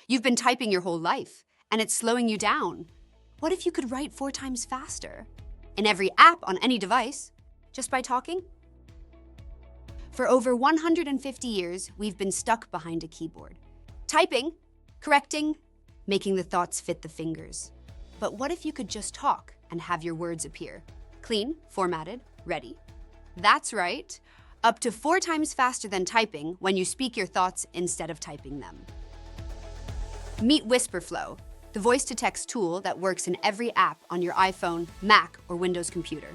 You've been typing your whole life, and it's slowing you down. What if you could write 4 times faster? In every app on any device, just by talking? For over 150 years, we've been stuck behind a keyboard. Typing, correcting, making the thoughts fit the fingers. But what if you could just talk and have your words appear? Clean, formatted, ready. That's right. Up to 4 times faster than typing when you speak your thoughts instead of typing them. Meet Wispr Flow, the voice-to-text tool that works in every app on your iPhone, Mac, or Windows computer.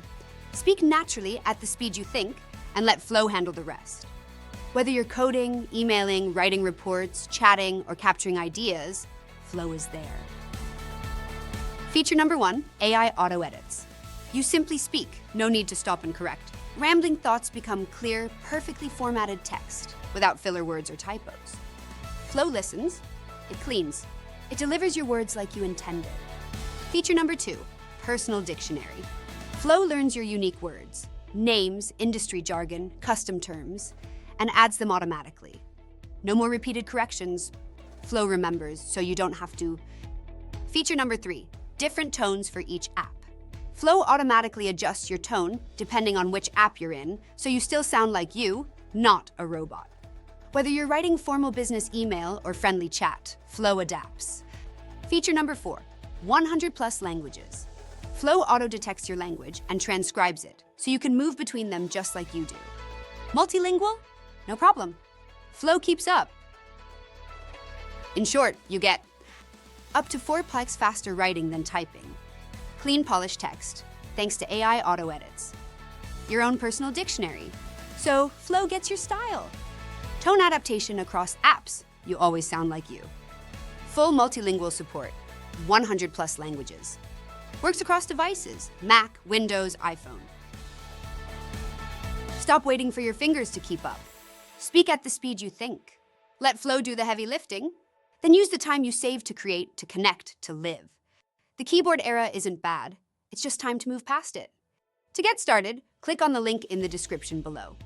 Speak naturally at the speed you think and let Flow handle the rest. Whether you're coding, emailing, writing reports, chatting, or capturing ideas, Flow is there. Feature number 1, AI auto edits. You simply speak, no need to stop and correct. Rambling thoughts become clear, perfectly formatted text without filler words or typos. Flow listens, it cleans, it delivers your words like you intended. Feature number 2, personal dictionary. Flow learns your unique words, names, industry jargon, custom terms, and adds them automatically. No more repeated corrections. Flow remembers, so you don't have to. Feature number 3, different tones for each app. Flow automatically adjusts your tone depending on which app you're in, so you still sound like you, not a robot. Whether you're writing formal business email or friendly chat, Flow adapts. Feature number 4, 100+ languages. Flow auto-detects your language and transcribes it, so you can move between them just like you do. Multilingual? No problem. Flow keeps up. In short, you get up to 4x faster writing than typing. Clean, polished text, thanks to AI auto edits. Your own personal dictionary, so Flow gets your style. Tone adaptation across apps, you always sound like you. Full multilingual support, 100+ languages. Works across devices, Mac, Windows, iPhone. Stop waiting for your fingers to keep up. Speak at the speed you think. Let Flow do the heavy lifting. Then use the time you save to create, to connect, to live. The keyboard era isn't bad. It's just time to move past it. To get started, click on the link in the description below.